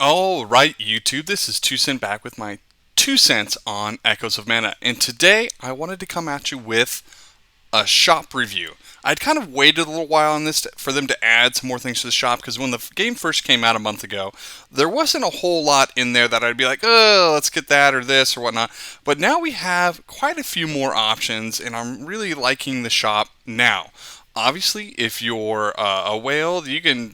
All right, YouTube, this is 2 Cent back with my 2 cents on Echoes of Mana. And today I wanted to come at you with a shop review. I'd kind of waited a little while on this for them to add some more things to the shop because when the game first came out a month ago, there wasn't a whole lot in there that I'd be like, oh, let's get that or this or whatnot. But now we have quite a few more options, and I'm really liking the shop now. Obviously, if you're a whale, you can,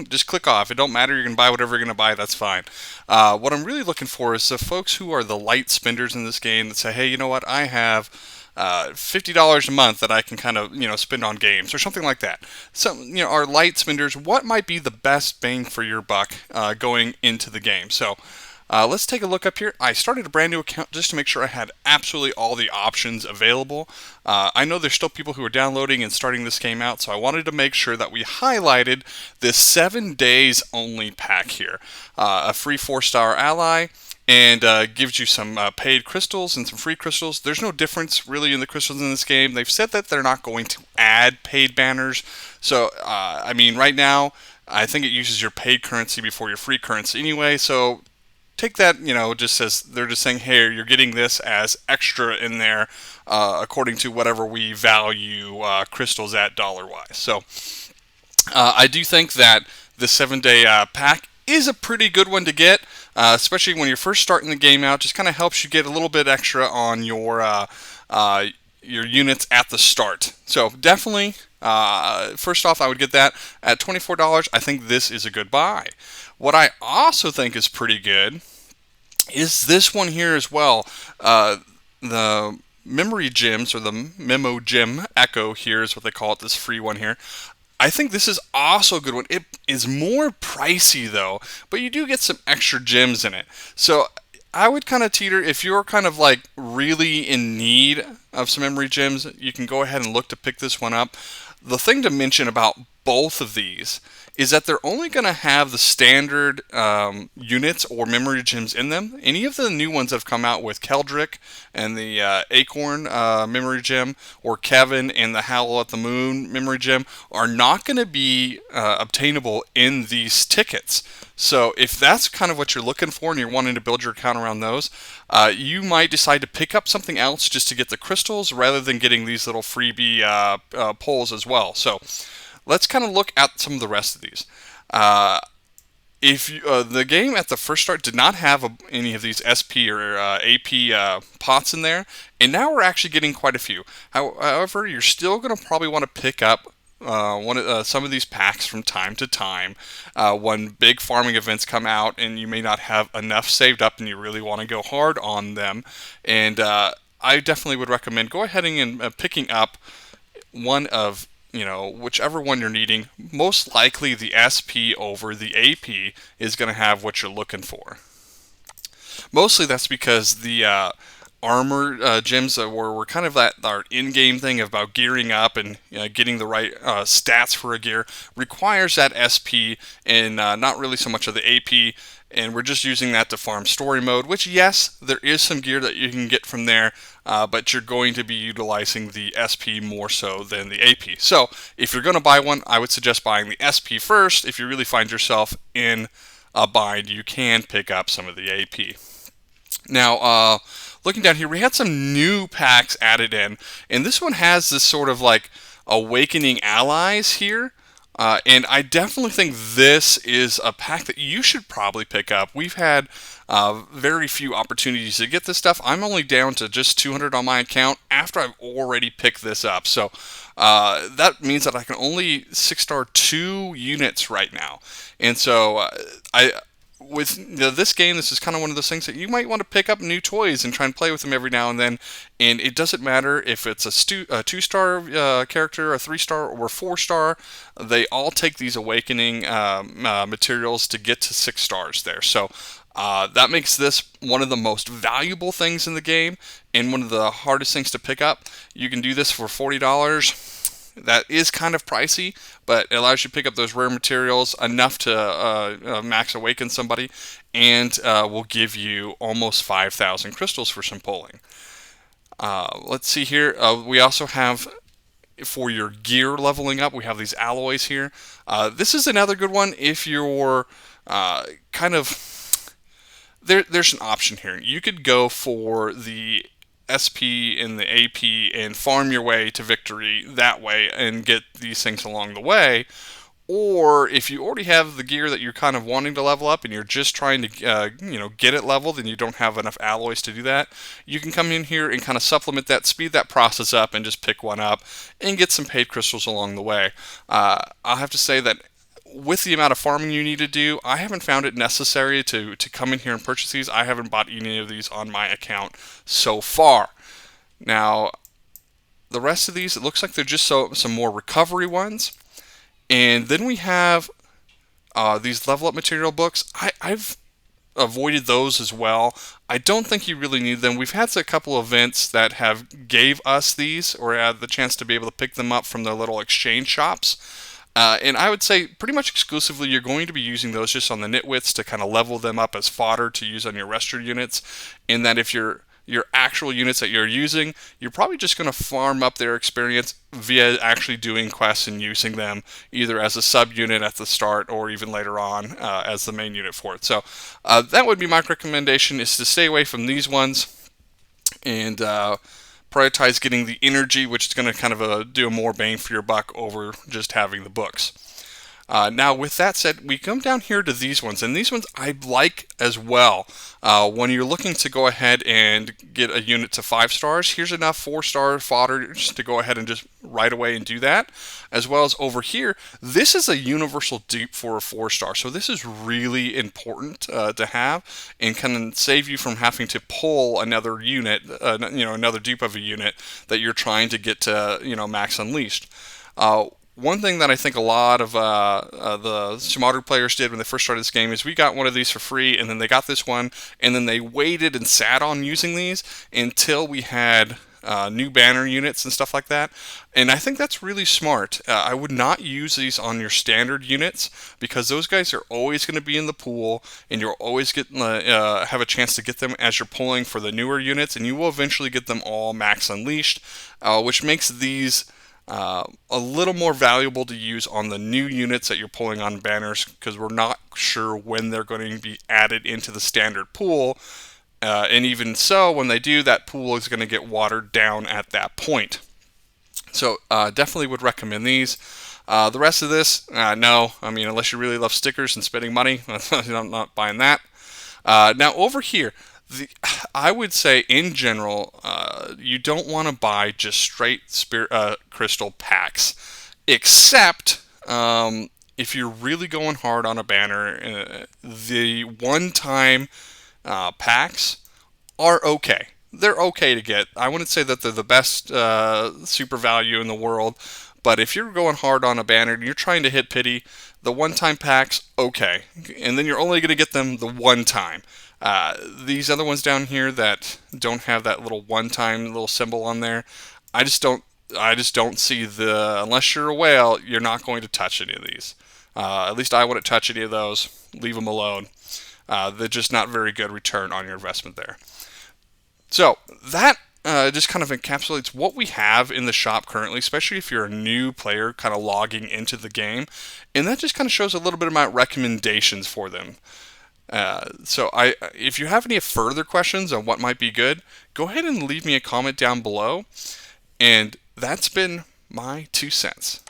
just click off. It don't matter. You're going to buy whatever you're going to buy. That's fine. What I'm really looking for is the folks who are the light spenders in this game that say, hey, you know what? I have $50 a month that I can kind of, spend on games or something like that. So, our light spenders, what might be the best bang for your buck going into the game? So, let's take a look up here. I started a brand new account just to make sure I had absolutely all the options available. I know there's still people who are downloading and starting this game out, so I wanted to make sure that we highlighted this 7 days only pack here. A free 4-star ally, and gives you some paid crystals and some free crystals. There's no difference really in the crystals in this game. They've said that they're not going to add paid banners. So, right now, I think it uses your paid currency before your free currency anyway, so take that, just as they're just saying, hey, you're getting this as extra in there according to whatever we value crystals at dollar-wise. So I do think that the 7-day pack is a pretty good one to get, especially when you're first starting the game out. Just kind of helps you get a little bit extra on your units at the start. So definitely, first off, I would get that at $24. I think this is a good buy. What I also think is pretty good is this one here as well. The memory gems, or the memo gem echo here is what they call it, this free one here. I think this is also a good one. It is more pricey though, but you do get some extra gems in it. So I would kind of teeter, if you're kind of like really in need of some memory gems, you can go ahead and look to pick this one up. The thing to mention about both of these is that they're only going to have the standard units or memory gems in them. Any of the new ones that have come out with Keldrick and the Acorn memory gem, or Kevin and the Howl at the Moon memory gem, are not going to be obtainable in these tickets. So if that's kind of what you're looking for and you're wanting to build your account around those, you might decide to pick up something else just to get the crystals rather than getting these little freebie pulls as well. So let's kind of look at some of the rest of these. If the game at the first start did not have any of these SP or AP pots in there, and now we're actually getting quite a few. However, you're still going to probably want to pick up some of these packs from time to time when big farming events come out and you may not have enough saved up and you really want to go hard on them. And I definitely would recommend go ahead and picking up one of whichever one you're needing. Most likely the SP over the AP is going to have what you're looking for. Mostly that's because the armor gems were kind of that our in-game thing about gearing up and getting the right stats for a gear requires that SP and not really so much of the AP. And we're just using that to farm story mode, which, yes, there is some gear that you can get from there, but you're going to be utilizing the SP more so than the AP. So if you're going to buy one, I would suggest buying the SP first. If you really find yourself in a bind, you can pick up some of the AP. Now, looking down here, we had some new packs added in, and this one has this sort of like Awakening Allies here. And I definitely think this is a pack that you should probably pick up. We've had very few opportunities to get this stuff. I'm only down to just 200 on my account after I've already picked this up. So that means that I can only 6-star 2 units right now. And so with this game, this is kind of one of those things that you might want to pick up new toys and try and play with them every now and then. And it doesn't matter if it's a 2-star character, a 3-star, or a 4-star. They all take these awakening materials to get to 6 stars there. So that makes this one of the most valuable things in the game and one of the hardest things to pick up. You can do this for $40. That is kind of pricey, but it allows you to pick up those rare materials enough to max awaken somebody, and will give you almost 5,000 crystals for some pulling. Let's see here. We also have for your gear leveling up, we have these alloys here. This is another good one if you're kind of there's an option here. You could go for the SP and the AP and farm your way to victory that way and get these things along the way. Or if you already have the gear that you're kind of wanting to level up and you're just trying to get it leveled and you don't have enough alloys to do that, you can come in here and kind of supplement that, speed that process up, and just pick one up and get some paid crystals along the way. I'll have to say that with the amount of farming you need to do, I haven't found it necessary to come in here and purchase these. I haven't bought any of these on my account so far. Now, the rest of these, it looks like they're just some more recovery ones. And then we have these level up material books. I've avoided those as well. I don't think you really need them. We've had a couple events that have gave us these or had the chance to be able to pick them up from their little exchange shops. And I would say pretty much exclusively you're going to be using those just on the nitwits to kind of level them up as fodder to use on your rester units. And that if your actual units that you're using, you're probably just going to farm up their experience via actually doing quests and using them either as a subunit at the start or even later on as the main unit for it. So that would be my recommendation, is to stay away from these ones and prioritize getting the energy, which is going to kind of do a more bang for your buck over just having the books. Now, with that said, we come down here to these ones, and these ones I like as well. When you're looking to go ahead and get a unit to 5 stars, here's enough 4-star fodder to go ahead and just right away and do that. As well as over here, this is a universal dupe for a 4-star, so this is really important to have and can save you from having to pull another unit, another dupe of a unit that you're trying to get to, max unleashed. One thing that I think a lot of the smarter players did when they first started this game is we got one of these for free, and then they got this one, and then they waited and sat on using these until we had new banner units and stuff like that. And I think that's really smart. I would not use these on your standard units because those guys are always going to be in the pool, and you'll always have a chance to get them as you're pulling for the newer units, and you will eventually get them all max unleashed, which makes these a little more valuable to use on the new units that you're pulling on banners, because we're not sure when they're going to be added into the standard pool. And even so, when they do, that pool is going to get watered down at that point. So definitely would recommend these. The rest of this, no. I mean, unless you really love stickers and spending money, I'm not buying that. Now over here, I would say in general, you don't want to buy just straight crystal packs, except if you're really going hard on a banner. The one-time packs are okay. They're okay to get. I wouldn't say that they're the best super value in the world, but if you're going hard on a banner and you're trying to hit pity, the one-time packs, okay. And then you're only going to get them the one time. These other ones down here that don't have that little one-time little symbol on there, I just don't see unless you're a whale, you're not going to touch any of these. At least I wouldn't touch any of those. Leave them alone. They're just not very good return on your investment there. So that just kind of encapsulates what we have in the shop currently, especially if you're a new player kind of logging into the game. And that just kind of shows a little bit of my recommendations for them. So if you have any further questions on what might be good, go ahead and leave me a comment down below. And that's been my 2 cents.